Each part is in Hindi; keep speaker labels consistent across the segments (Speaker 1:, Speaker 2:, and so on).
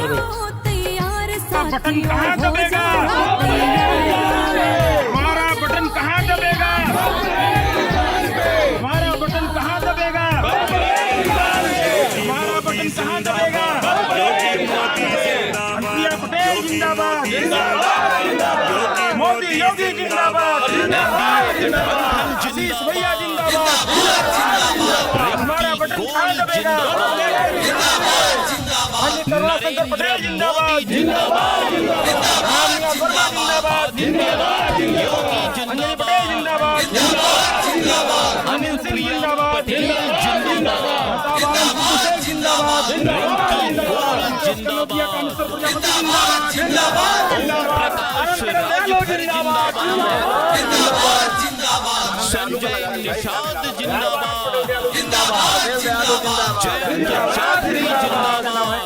Speaker 1: करो।
Speaker 2: बटन कहाँ दबेगा? हमारा बटन कहाँ दबेगा? हमारा बटन कहाँ दबेगा? हमारा बटन कहाँ दबेगा? अनुप्रिया पटेल जिंदाबाद, मोदी योगी जिंदाबाद, आशीष भैया जिंदाबाद। हमारा बटन कहाँ दबेगा? शंकर पटेल जिंदाबाद, रामिया वर्मा जिंदाबाद, अंजलि पटेल जिंदाबाद, अनिल सिंह जिंदाबाद, जिंदाबाद,
Speaker 3: संजय निषाद जिंदाबाद, जयंत चौधरी जिंदाबाद,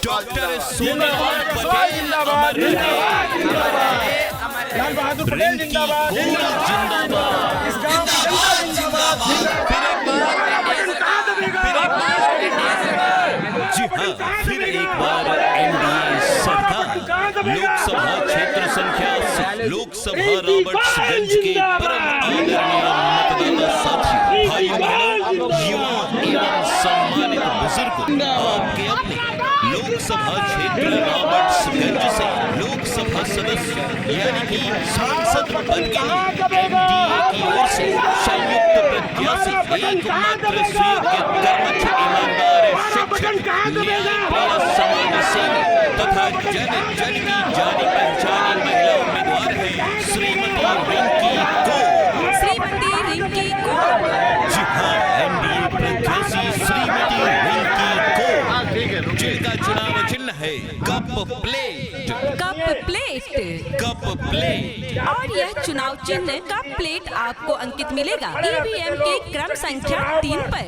Speaker 3: डॉक्टर सोनाराम पटेल जिंदाबाद,
Speaker 2: लाल बहादुर पटेल जिंदाबाद, इस गांव की जनता जिंदाबाद।
Speaker 3: जी हाँ, फिर एक बार एनडीए सरकार लोकसभा क्षेत्र संख्या लोकसभा रॉबर्ट्सगंज के परम आदरणीय मतदाता साथी भाई बहनों, युवा एवं सम्मानित बुजुर्ग, आपके अपने लोकसभा क्षेत्र रॉबर्ट्सगंज से लोकसभा सदस्य यानी कि सांसद पद के एनडीए की ओर से संयुक्त प्रत्याशी एकमात्र सुयोग्य कर्मठ ईमानदार शिक्षक न्यायप्रिय समाज सेवी तथा जन जन की जानी पहचानी महिला उम्मीदवार है श्रीमती रिंकी कौर। जी हाँ, एनडीए प्रत्याशी श्रीमती रिंकी कौर, जिनका चुनाव चिन्ह है कप प्लेट।
Speaker 4: और यह चुनाव चिन्ह कप प्लेट आपको अंकित मिलेगा ईवीएम के क्रम संख्या 3 पर।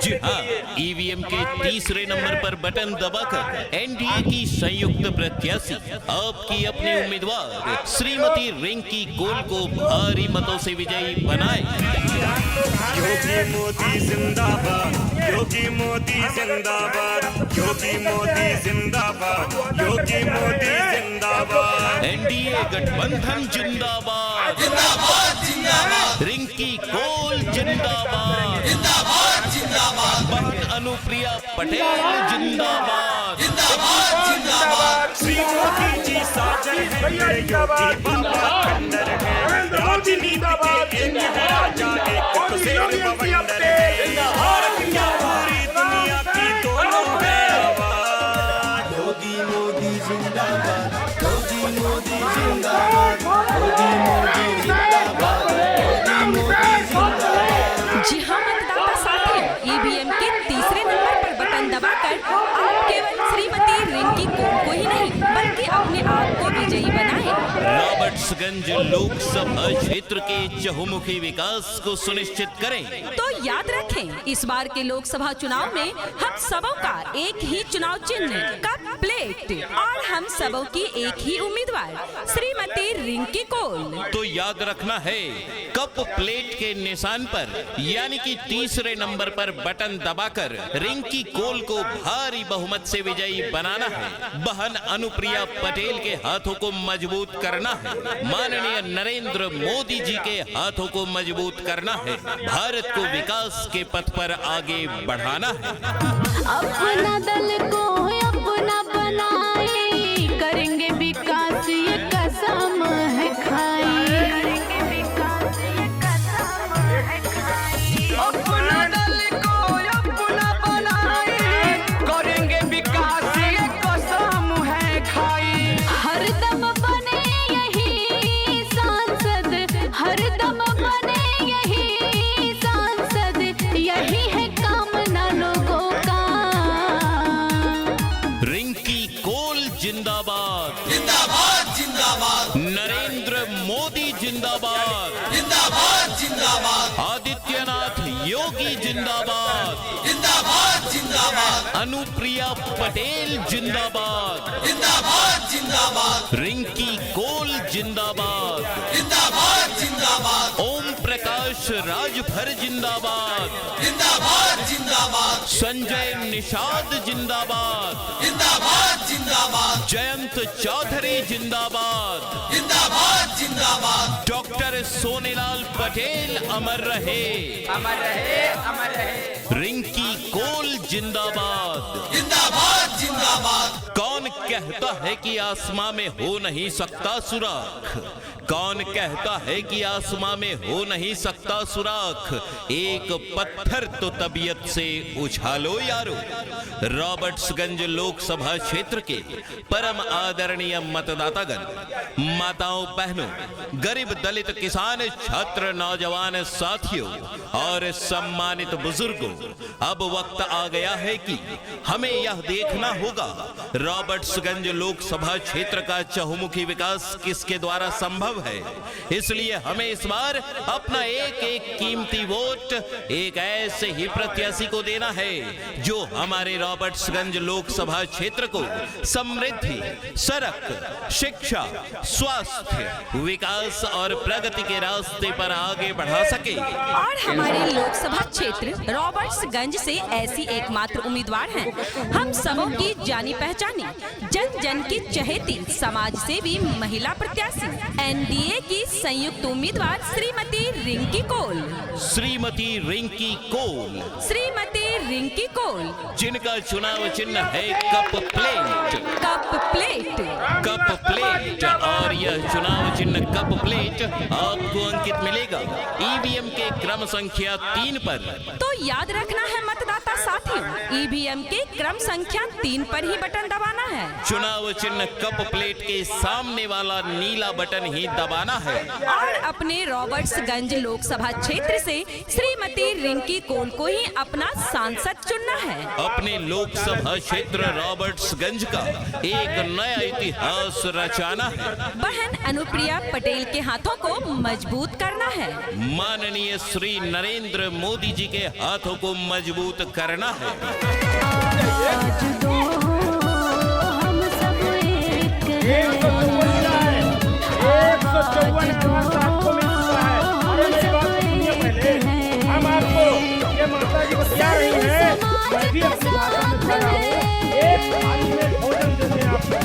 Speaker 3: जी हाँ, ईवीएम के तीसरे नंबर पर बटन दबाकर एनडीए की संयुक्त प्रत्याशी आपकी अपनी उम्मीदवार श्रीमती रिंकी कौर को भारी मतों से विजयी बनाए।
Speaker 5: योगी मोदी जिंदाबाद, योगी मोदी जिंदाबाद, योगी मोदी जिंदाबाद, योगी मोदी जिंदाबाद,
Speaker 3: एनडीए गठबंधन जिंदाबाद, रिंकी कौर जिंदाबाद, बहन अनुप्रिया पटेल जिंदाबाद,
Speaker 5: श्री मोदी जी साजन है, योगी बाबा खंडर है, राजनीति के एक है राजा, एक तो शेर बवंडर है, भारत की पूरी दुनिया की दोनों है आवाज। योगी मोदी जिंदाबाद, योगी मोदी जिंदाबाद, योगी मोदी जिंदाबाद, योगी मोदी जिंदाबाद।
Speaker 4: जी हाँ मतदाता साथियों, ईवीएम के तीसरे नंबर पर बटन दबाकर आप केवल श्रीमती रिंकी कौर को ही नहीं बल्कि अपने आप को विजयी बनाए।
Speaker 3: रॉबर्ट्सगंज लोकसभा क्षेत्र के चहुमुखी विकास को सुनिश्चित करें।
Speaker 4: तो याद रखें, इस बार के लोकसभा चुनाव में हम सबों का एक ही चुनाव चिन्ह कप प्लेट और हम सबों की एक ही उम्मीदवार श्रीमती रिंकी कौर।
Speaker 3: तो याद रखना है, कप प्लेट के निशान पर यानी कि तीसरे नंबर पर बटन दबाकर रिंकी कौर को भारी बहुमत से विजयी बनाना है। बहन अनुप्रिया पटेल के हाथों को मजबूत करना है। माननीय नरेंद्र मोदी जी के हाथों को मजबूत करना है। भारत को विकास के पथ पर आगे बढ़ाना है।
Speaker 6: अपना दल को अपना बनाए, करेंगे विकास ये कसम है खाई।
Speaker 7: अपना दल को अपना बनाए, करेंगे विकास ये कसम है खाई।
Speaker 6: हरदम बने यही सांसद, हरदम बने यही सांसद, यही है कामना लोगों का।
Speaker 3: रिंकी कौर जिंदाबाद, नरेंद्र मोदी जिंदाबाद, आदित्यनाथ योगी जिंदाबाद, अनुप्रिया पटेल जिंदाबाद, रिंकी कौर जिंदाबाद, ओम प्रकाश प्रकाश राजभर जिंदाबाद,
Speaker 1: जिंदाबाद जिंदाबाद
Speaker 3: संजय निषाद जिंदाबाद,
Speaker 1: जिंदाबाद जिंदाबाद
Speaker 3: जयंत चौधरी जिंदाबाद,
Speaker 1: जिंदाबाद जिंदाबाद
Speaker 3: डॉक्टर सोनेलाल पटेल अमर रहे,
Speaker 7: अमर रहे, अमर रहे।
Speaker 3: रिंकी कोल जिंदाबाद।
Speaker 1: जिंदाबाद जिंदाबाद
Speaker 3: कौन कहता है कि आसमां में हो नहीं सकता सुराख? कौन कहता है कि आसमां में हो नहीं सकता सुराख? एक पत्थर तो तबीयत से उछालो यारो। रॉबर्ट्सगंज लोकसभा क्षेत्र के परम आदरणीय मतदातागण, माताओं बहनों, गरीब दलित किसान छात्र नौजवान साथियों और सम्मानित बुजुर्गों, अब वक्त आ गया है कि हमें यह देखना होगा रॉबर्ट्सगंज लोकसभा क्षेत्र का चहुमुखी विकास किसके द्वारा संभव है। इसलिए हमें इस बार अपना एक एक कीमती वोट एक ऐसे ही प्रत्याशी को देना है जो हमारे रॉबर्ट्सगंज लोकसभा क्षेत्र को समृद्धि, सड़क, शिक्षा, स्वास्थ्य, विकास और प्रगति के रास्ते पर आगे बढ़ा सके।
Speaker 4: और हमारे लोकसभा क्षेत्र रॉबर्ट्सगंज से ऐसी एकमात्र उम्मीदवार हैं हम सबों की जानी पहचानी, जन जन की चहेती, समाज सेवी महिला प्रत्याशी, एनडीए की संयुक्त उम्मीदवार श्रीमती रिंकी कोल।
Speaker 3: श्रीमती रिंकी कोल,
Speaker 4: श्रीमती रिंकी कोल,
Speaker 3: जिनका चुनाव चिन्ह है cup plate.
Speaker 4: Cup plate,
Speaker 3: cup plate और यह चुनाव चिन्ह कप प्लेट आपको अंकित मिलेगा ईवीएम के क्रम संख्या 3 पर।
Speaker 4: तो याद रखना है मतदाता साथियों, ईवीएम के क्रम संख्या 3 पर ही बटन दबाना है।
Speaker 3: चुनाव चिन्ह कप प्लेट के सामने वाला नीला बटन ही दबाना है।
Speaker 4: और अपने रॉबर्ट्सगंज लोकसभा क्षेत्र से श्रीमती रिंकी कोल को ही अपना सांसद चुनना है।
Speaker 3: अपने लोकसभा क्षेत्र रॉबर्ट्सगंज का एक नया इतिहास रचाना है।
Speaker 4: बहन अनुप्रिया पटेल के हाथों को मजबूत करना है।
Speaker 3: माननीय श्री नरेंद्र मोदी जी के हाथों को मजबूत करना है।
Speaker 6: आज दो हम सब एक हैं।
Speaker 2: 154 आपको मिल चुका है। अरे मेरी बात सुनिए पहले, हम आपको ये माता जी बता रही हैं, मैं भी अपनी भाषा में कह रहा हूँ, एक थाली में भोजन देते आपको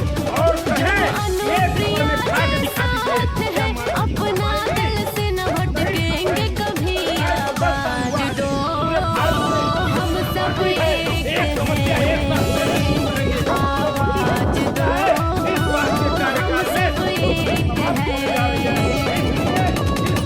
Speaker 2: और कहें एक थाली में खा के दिखा दीजिए।
Speaker 6: अपना दिल से न भटकेंगे कभी। आज दो हम सब एक हैं। आज दो हम सब एक हैं।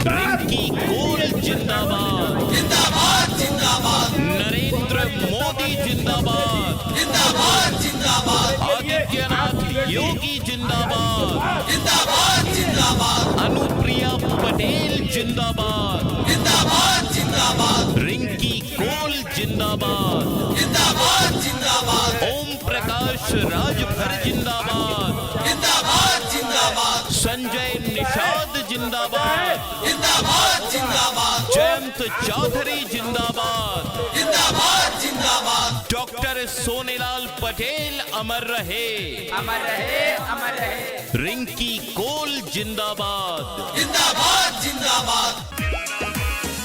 Speaker 3: रिंकी कोल जिंदाबाद,
Speaker 1: जिंदाबाद जिंदाबाद
Speaker 3: नरेंद्र मोदी जिंदाबाद,
Speaker 1: जिंदाबाद जिंदाबाद
Speaker 3: आदित्यनाथ योगी जिंदाबाद,
Speaker 1: जिंदाबाद जिंदाबाद
Speaker 3: अनुप्रिया पटेल जिंदाबाद,
Speaker 1: जिंदाबाद जिंदाबाद
Speaker 3: रिंकी कोल जिंदाबाद,
Speaker 1: जिंदाबाद जिंदाबाद
Speaker 3: ओम प्रकाश राजभर जिंदाबाद,
Speaker 1: जिंदाबाद जिंदाबाद
Speaker 3: संजय निषाद जिंदाबाद,
Speaker 1: जिंदाबाद जिंदाबाद
Speaker 3: जयंत चौधरी जिंदाबाद,
Speaker 1: जिंदाबाद जिंदाबाद
Speaker 3: डॉक्टर सोनेलाल पटेल अमर रहे,
Speaker 7: अमर रहे, अमर रहे।
Speaker 3: रिंकी कोल जिंदाबाद।
Speaker 1: जिंदाबाद जिंदाबाद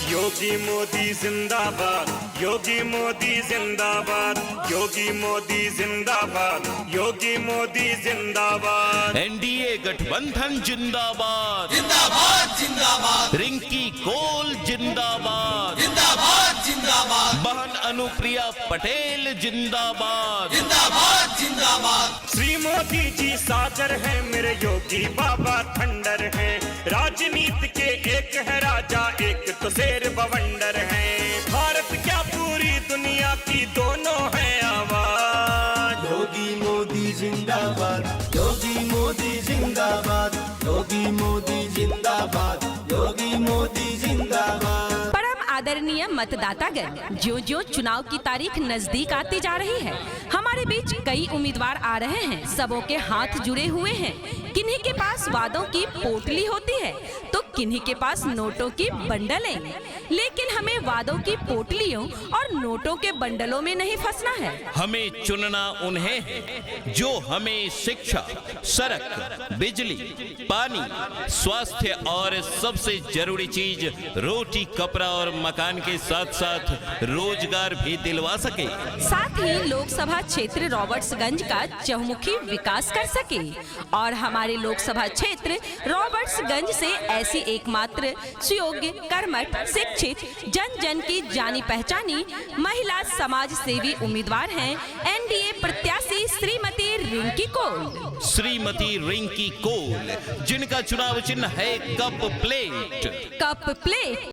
Speaker 5: योगी मोदी जिंदाबाद, योगी मोदी जिंदाबाद, योगी मोदी जिंदाबाद, योगी मोदी जिंदाबाद।
Speaker 3: एनडीए गठबंधन जिंदाबाद,
Speaker 1: जिंदाबाद जिंदाबाद
Speaker 3: रिंकी कोल जिंदाबाद,
Speaker 1: जिंदाबाद जिंदाबाद
Speaker 3: बहन अनुप्रिया पटेल जिंदाबाद।
Speaker 1: जिंदाबाद जिंदाबाद
Speaker 5: श्री मोदी जी सागर हैं, मेरे योगी बाबा थंडर हैं। राजनीति के एक है राजा, एक तो शेर बवंडर हैं। भारत क्या पूरी दुनिया की दोनों है आवाज।
Speaker 8: योगी मोदी जिंदाबाद, योगी मोदी जिंदाबाद, योगी मोदी जिंदाबाद, योगी मोदी जिंदाबाद।
Speaker 4: परम आदरणीय मतदातागण, जो जो चुनाव की तारीख नजदीक आती जा रही है, हमारे बीच कई उम्मीदवार आ रहे हैं। सबों के हाथ जुड़े हुए हैं। किन्हीं के पास वादों की पोटली होती है तो किन्हीं के पास नोटों की बंडलें। लेकिन हमें वादों की पोटलियों और नोटों के बंडलों में नहीं फंसना है।
Speaker 3: हमें चुनना उन्हें है जो हमें शिक्षा, सड़क, बिजली, पानी, स्वास्थ्य और सबसे जरूरी चीज रोटी, कपड़ा और मकान के साथ साथ रोजगार भी दिलवा सके।
Speaker 4: साथ ही लोकसभा क्षेत्र रॉबर्ट्सगंज का चहुमुखी विकास कर सके। और हमारे लोकसभा क्षेत्र रॉबर्ट्सगंज से ऐसी एकमात्र सुयोग्य, कर्मठ, शिक्षित, जन जन की जानी पहचानी महिला समाज सेवी उम्मीदवार हैं एनडीए प्रत्याशी श्रीमती रिंकी कोल।
Speaker 3: श्रीमती रिंकी कोल, जिनका चुनाव चिन्ह है कप प्लेट।
Speaker 4: Cup plate.